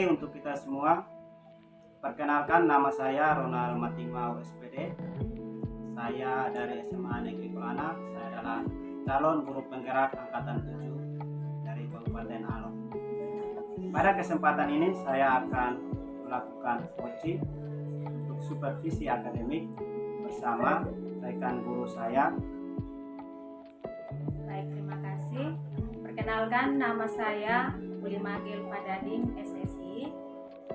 Oke, untuk kita semua, perkenalkan nama saya Ronald Matimau SPD. Saya dari SMA Negeri Kulana. Saya adalah calon guru penggerak angkatan 7 dari Kabupaten Alor. Pada kesempatan ini saya akan melakukan coaching untuk supervisi akademik bersama rekan guru saya. Baik, terima kasih. Perkenalkan, nama saya Ulimagil Padading, SSI.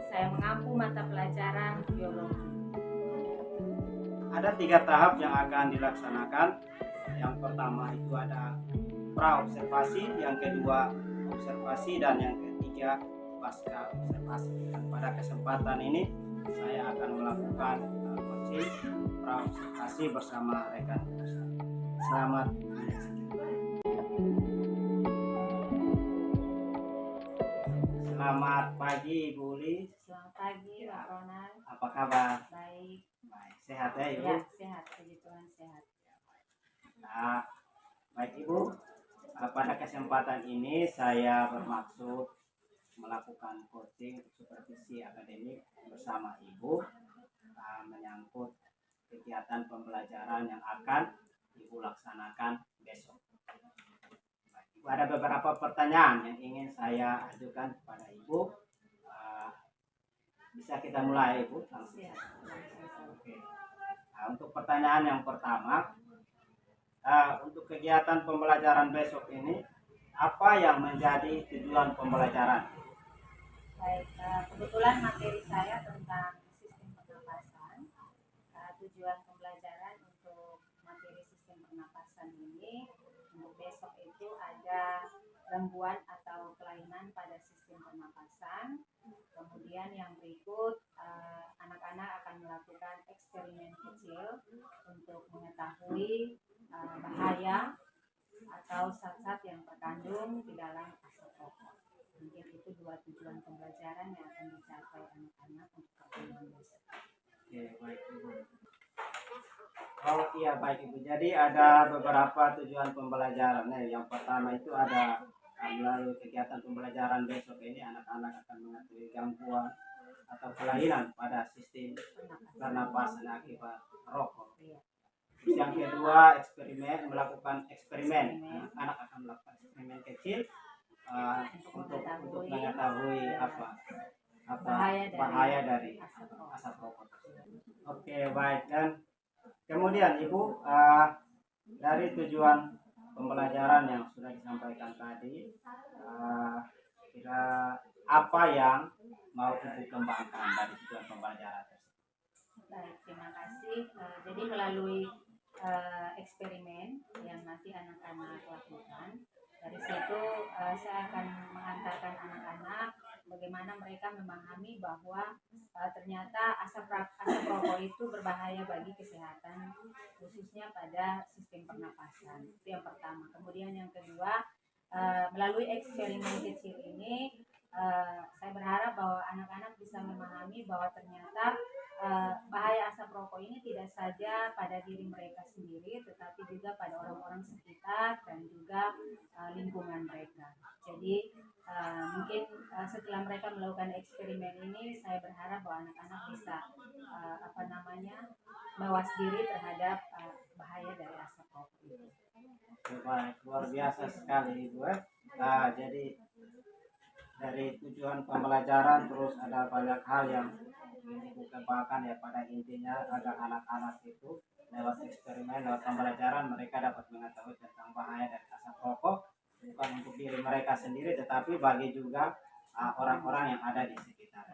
Saya mengampu mata pelajaran biologi. Ada 3 tahap yang akan dilaksanakan. Yang pertama itu ada pra-observasi, yang kedua observasi, dan yang ketiga pasca observasi. Dan pada kesempatan ini saya akan melakukan coaching pra-observasi bersama rekan guru saya. Selamat menyaksikan. Selamat pagi Ibu Uli. Selamat pagi, Pak Ronald. Apa kabar? Baik. Baik, sehat ya Ibu? Ya, sehat. Puji Tuhan, sehat. Nah, baik Ibu, pada kesempatan ini saya bermaksud melakukan coaching untuk supervisi akademik bersama Ibu menyangkut kegiatan pembelajaran yang akan Ibu laksanakan besok. Ibu, ada beberapa pertanyaan yang ingin saya ajukan kepada Ibu. Bisa kita mulai Ibu? Oke. Nah, untuk pertanyaan yang pertama, untuk kegiatan pembelajaran besok ini, apa yang menjadi tujuan pembelajaran? Baik, kebetulan materi saya tentang sistem pernapasan. Tujuan pembelajaran untuk materi sistem pernapasan ini untuk besok itu ada gangguan atau kelainan pada sistem pernapasan. Kemudian yang berikut, anak-anak akan melakukan eksperimen kecil untuk mengetahui bahaya atau zat-zat yang terkandung di dalam asap rokok. Mungkin itu 2 tujuan pembelajaran yang akan dicapai anak-anak untuk pertemuan besok. Oke, baik Ibu. Oh iya, baik Ibu. Jadi ada beberapa tujuan pembelajaran. Yang pertama itu ada melalui kegiatan pembelajaran besok ini anak-anak akan mengetahui gangguan atau kelainan pada sistem pernapasan akibat rokok. Terus yang kedua, melakukan eksperimen. Anak akan melakukan eksperimen kecil untuk mengetahui bahaya dari asap rokok. Oke, baik. Dan kemudian Ibu, dari tujuan pembelajaran yang sudah disampaikan tadi, kira apa yang mau Ibu kembangkan dari tujuan pembelajaran tersebut? Baik, terima kasih. Jadi melalui eksperimen yang nanti anak-anak lakukan, dari situ saya akan mengantarkan anak-anak bagaimana mereka memahami bahwa ternyata asap rokok itu berbahaya bagi kesehatan, khususnya pada sistem pernapasan. Itu yang pertama. Kemudian yang kedua, melalui eksperimen kecil ini saya berharap bahwa anak-anak bisa memahami bahwa ternyata bahaya asap rokok ini tidak saja pada diri mereka sendiri, tetapi juga pada orang-orang sekitar dan juga lingkungan mereka. Jadi mungkin setelah mereka melakukan eksperimen ini, saya berharap bahwa anak-anak bisa mawas diri terhadap bahaya dari asap rokok itu. Baik, luar biasa sekali Ibu. Jadi dari tujuan pembelajaran terus ada banyak hal yang Ibu kembangkan ya, pada intinya agar anak-anak itu lewat eksperimen, lewat pembelajaran mereka dapat mengetahui tentang bahaya dari asap rokok, bukan untuk diri mereka sendiri tetapi bagi juga orang-orang yang ada di sekitar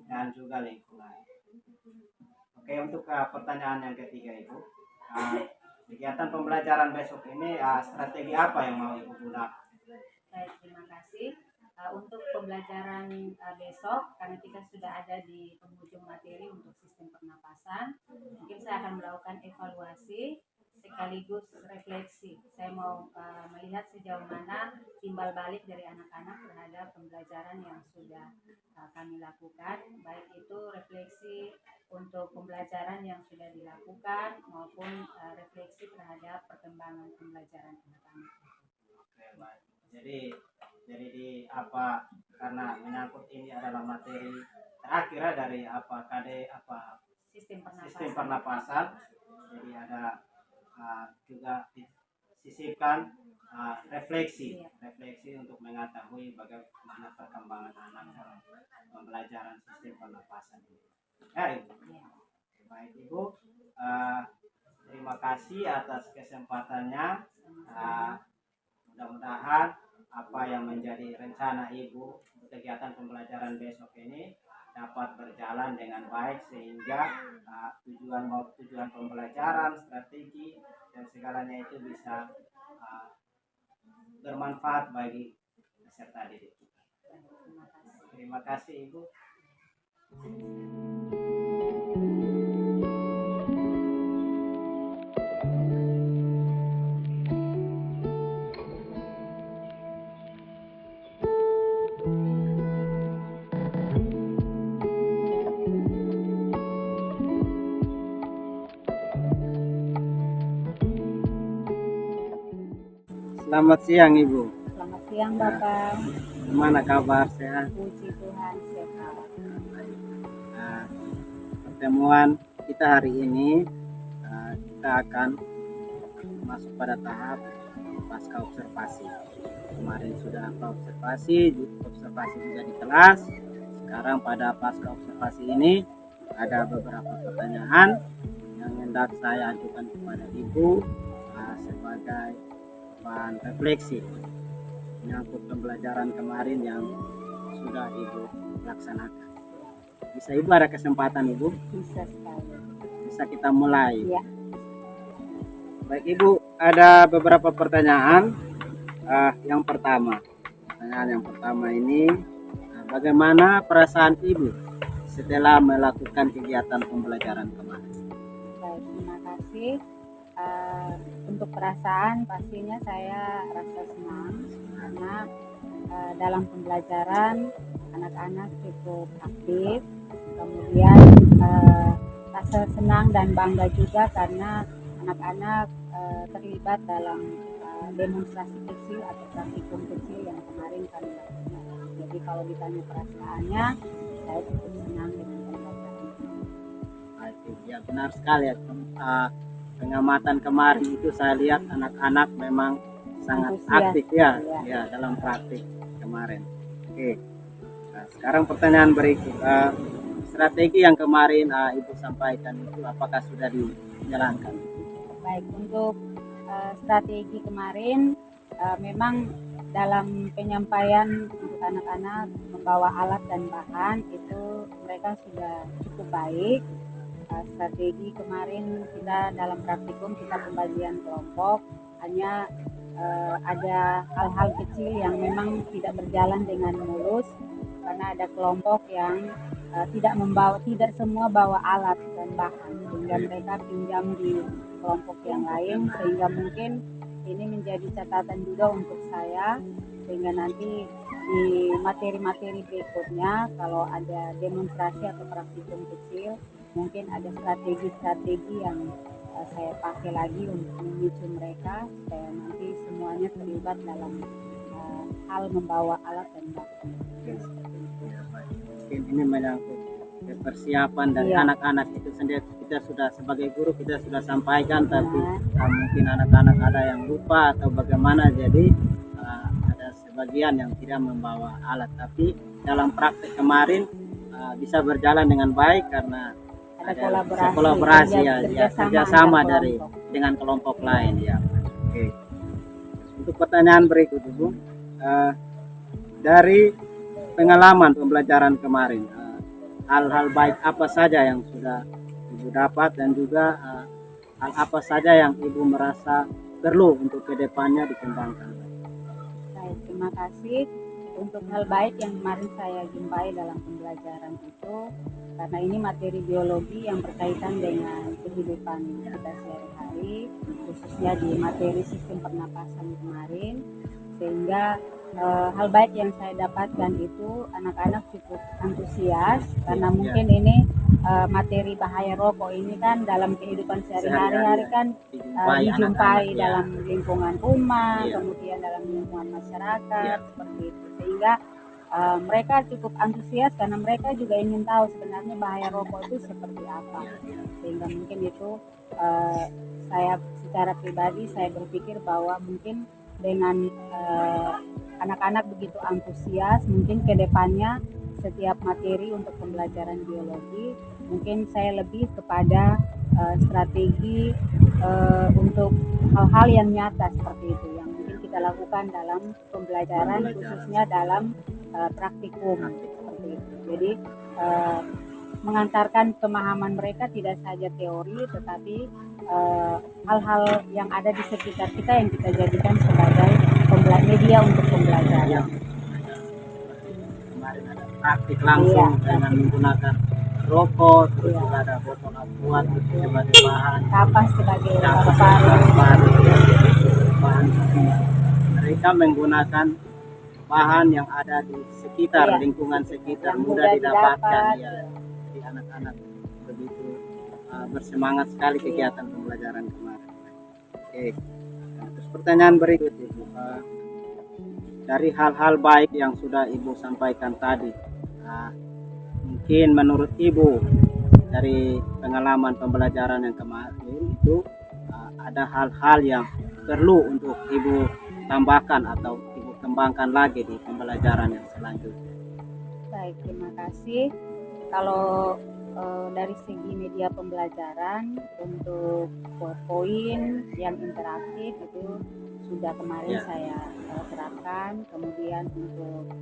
dan juga lingkungan. Oke, untuk pertanyaan yang ketiga Ibu, kegiatan pembelajaran besok ini strategi apa yang mau Ibu gunakan? Baik, terima kasih. Untuk pembelajaran besok, karena kita sudah ada di penghujung materi untuk sistem pernapasan, mungkin saya akan melakukan evaluasi sekaligus refleksi. Saya mau melihat sejauh mana timbal balik dari anak-anak terhadap pembelajaran yang sudah kami lakukan, baik itu refleksi untuk pembelajaran yang sudah dilakukan maupun refleksi terhadap perkembangan pembelajaran anak-anak. Oke, baik. Jadi Jadi di apa, karena menyangkut ini adalah materi terakhir ya dari apa KD apa sistem sistem pernapasan. pernapasan. Jadi ada juga disisipkan refleksi untuk mengetahui bagaimana perkembangan anak dalam pembelajaran sistem pernapasan ini. Ya, Ibu. Ya. Baik Ibu, terima kasih atas kesempatannya. Mudah-mudahan apa yang menjadi rencana Ibu untuk kegiatan pembelajaran besok ini dapat berjalan dengan baik sehingga tujuan pembelajaran, strategi dan segalanya itu bisa bermanfaat bagi peserta didik. Terima kasih Ibu. Selamat siang Ibu. Selamat siang Bapak. Gimana kabar? Sehat? Puji Tuhan sehat. Nah, pertemuan kita hari ini kita akan masuk pada tahap pasca observasi. Kemarin sudah observasi juga di kelas. Sekarang pada pasca observasi ini ada beberapa pertanyaan yang hendak saya ajukan kepada Ibu sebagai bahan refleksi menyangkut pembelajaran kemarin yang sudah Ibu laksanakan. Bisa Ibu ada kesempatan Ibu? Bisa sekali. Bisa kita mulai? Ya. Baik Ibu, ada beberapa pertanyaan. Pertanyaan yang pertama ini, bagaimana perasaan Ibu setelah melakukan kegiatan pembelajaran kemarin? Baik, terima kasih. Untuk perasaan pastinya saya rasa senang karena dalam pembelajaran anak-anak cukup aktif, kemudian rasa senang dan bangga juga karena anak-anak terlibat dalam demonstrasi kecil atau praktikum kecil yang kemarin kami lakukan. Jadi kalau ditanya perasaannya, saya cukup senang dengan pembelajaran. Ya benar sekali ya. Pengamatan kemarin itu saya lihat anak-anak memang sangat aktif ya dalam praktik kemarin. Oke. Nah, sekarang pertanyaan berikut, strategi yang kemarin Ibu sampaikan itu apakah sudah dijalankan? Baik, untuk strategi kemarin memang dalam penyampaian untuk anak-anak membawa alat dan bahan itu mereka sudah cukup baik. Strategi kemarin kita dalam praktikum kita pembagian kelompok, hanya ada hal-hal kecil yang memang tidak berjalan dengan mulus karena ada kelompok yang tidak semua bawa alat dan bahan sehingga mereka pinjam di kelompok yang lain, sehingga mungkin ini menjadi catatan juga untuk saya sehingga nanti di materi-materi berikutnya kalau ada demonstrasi atau praktikum kecil mungkin ada strategi-strategi yang saya pakai lagi untuk memicu mereka supaya nanti semuanya terlibat dalam hal membawa alat dan bahan. Mungkin ini menyangkut persiapan dari anak-anak itu sendiri. Kita sudah sebagai guru kita sudah sampaikan, tapi mungkin anak-anak ada yang lupa atau bagaimana, jadi ada sebagian yang tidak membawa alat, tapi dalam praktek kemarin bisa berjalan dengan baik karena ada kolaborasi kerjasama dengan kelompok lain ya. Oke. Untuk pertanyaan berikut Ibu, dari pengalaman pembelajaran kemarin, hal-hal baik apa saja yang sudah Ibu dapat dan juga hal apa saja yang Ibu merasa perlu untuk kedepannya dikembangkan? Baik, terima kasih. Untuk hal baik yang kemarin saya jumpai dalam pembelajaran itu, karena ini materi biologi yang berkaitan dengan kehidupan kita sehari-hari, khususnya di materi sistem pernapasan kemarin, sehingga hal baik yang saya dapatkan itu anak-anak cukup antusias karena mungkin ini materi bahaya rokok ini kan dalam kehidupan sehari-hari kan dijumpai anak-anak, dalam lingkungan rumah, Iya. kemudian dalam lingkungan masyarakat Iya. seperti itu, sehingga mereka cukup antusias karena mereka juga ingin tahu sebenarnya bahaya rokok itu seperti apa, sehingga mungkin itu saya secara pribadi saya berpikir bahwa mungkin dengan anak-anak begitu antusias, mungkin kedepannya setiap materi untuk pembelajaran biologi mungkin saya lebih kepada strategi untuk hal-hal yang nyata seperti itu yang mungkin kita lakukan dalam pembelajaran khususnya dalam praktikum seperti itu. Jadi mengantarkan pemahaman mereka tidak saja teori tetapi hal-hal yang ada di sekitar kita yang kita jadikan sebagai media untuk pembelajaran. Kemarin ada praktik langsung dengan menggunakan rokok, terus juga ada botol aqua sebagai bahan, kapas sebagai bahan. Mereka menggunakan bahan yang ada di sekitar lingkungan sekitar, mudah didapatkan ya. Jadi anak-anak begitu bersemangat sekali kegiatan pembelajaran kemarin. Oke. Nah, terus pertanyaan berikut Ibu, dari hal-hal baik yang sudah Ibu sampaikan tadi, mungkin menurut Ibu dari pengalaman pembelajaran yang kemarin itu ada hal-hal yang perlu untuk Ibu tambahkan atau Ibu kembangkan lagi di pembelajaran yang selanjutnya? Baik, terima kasih. Kalau dari segi media pembelajaran untuk poin yang interaktif itu sudah kemarin saya terapkan, kemudian untuk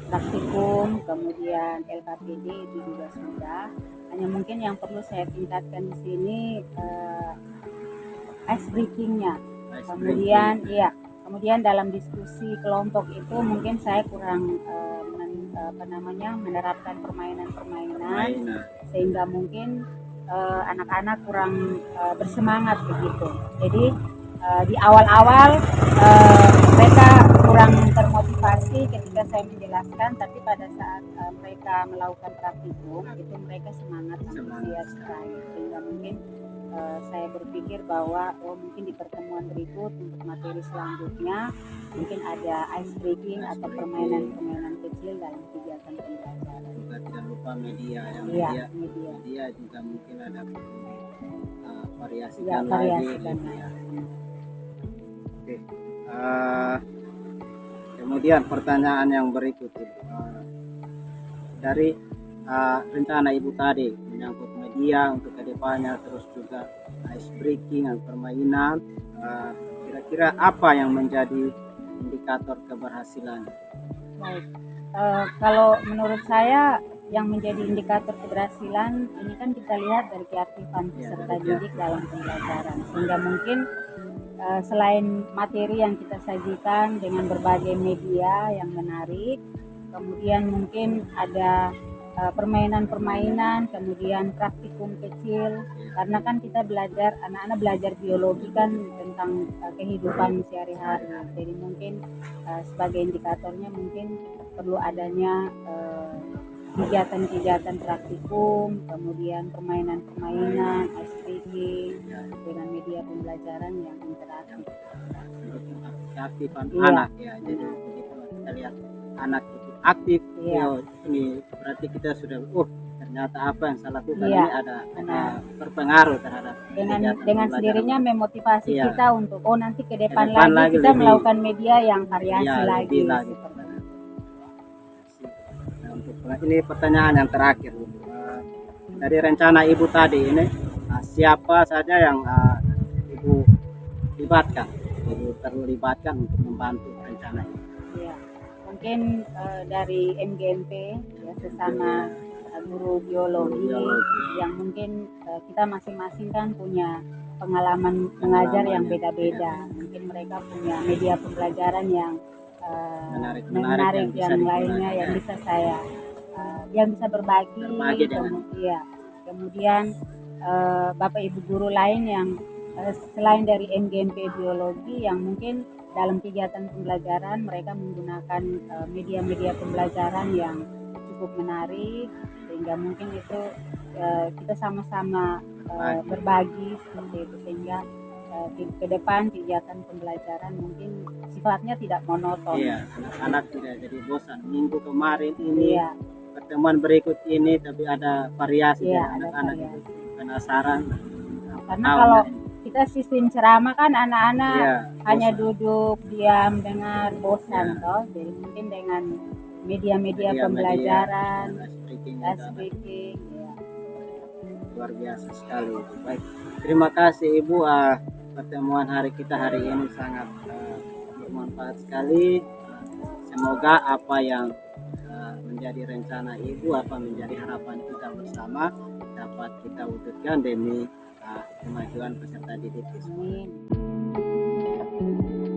praktikum, kemudian LKPD itu juga sudah. Hanya mungkin yang perlu saya tingkatkan di sini ice breaking-nya. Kemudian dalam diskusi kelompok itu mungkin saya kurang menerapkan permainan sehingga mungkin anak-anak kurang bersemangat begitu. Jadi di awal-awal mereka kurang termotivasi ketika saya menjelaskan, tapi pada saat mereka melakukan praktikum itu mereka semangat antusias sekali, sehingga mungkin saya berpikir bahwa mungkin di pertemuan berikut untuk materi selanjutnya mungkin ada ice breaking atau permainan-permainan kecil dalam kegiatan pembelajaran. Juga tidak lupa media juga mungkin ada variasikan lagi. Oke. Kemudian pertanyaan yang berikut dari rencana Ibu tadi menyangkut media untuk kedepannya, terus juga ice breaking dan permainan, kira-kira apa yang menjadi indikator keberhasilan? Baik, kalau menurut saya yang menjadi indikator keberhasilan ini kan kita lihat dari keaktifan peserta didik dalam pembelajaran, sehingga mungkin selain materi yang kita sajikan dengan berbagai media yang menarik, kemudian mungkin ada permainan-permainan, kemudian praktikum kecil, karena kan kita belajar, anak-anak belajar biologi kan tentang kehidupan sehari-hari. Jadi mungkin sebagai indikatornya mungkin perlu adanya kegiatan-kegiatan praktikum, kemudian permainan-permainan, ice breaking dengan media pembelajaran yang interaktif. Keaktifan anak ya, jadi begitu kita lihat anak itu aktif, ini berarti kita sudah ternyata apa yang saya lakukan ini ada berpengaruh terhadap dengan sendirinya memotivasi kita untuk nanti ke depan lagi kita melakukan media yang variasi lagi. Ini pertanyaan yang terakhir, dari rencana Ibu tadi ini siapa saja yang Ibu perlu libatkan untuk membantu rencana ini? Ya, mungkin dari MGMP ya, sesama guru biologi yang mungkin kita masing-masing kan punya pengalaman mengajar yang beda-beda. Mungkin mereka punya media pembelajaran yang menarik yang lainnya yang bisa saya yang bisa berbagi kemudian Bapak Ibu guru lain yang selain dari MGMP biologi yang mungkin dalam kegiatan pembelajaran mereka menggunakan media-media pembelajaran yang cukup menarik, sehingga mungkin itu kita sama-sama berbagi seperti itu, sehingga ke depan kegiatan pembelajaran mungkin sifatnya tidak monoton. Iya, anak-anak tidak jadi bosan. Minggu kemarin ini, Iya, pertemuan berikut ini, tapi ada variasi Iya, dari ada anak-anak variasi. itu penasaran. karena Tahu kalau dari- kita sistem ceramah kan anak-anak Iya, hanya bosan. duduk diam dengar bosan Iya. toh. Jadi mungkin dengan media-media Media-media, pembelajaran, live speaking live juga. speaking, ya. Luar biasa sekali. Baik, terima kasih Ibu. Pertemuan hari kita hari ini sangat bermanfaat sekali. Semoga apa yang menjadi rencana Ibu, apa menjadi harapan kita bersama dapat kita wujudkan demi kemajuan peserta didik di sekolah. Amin.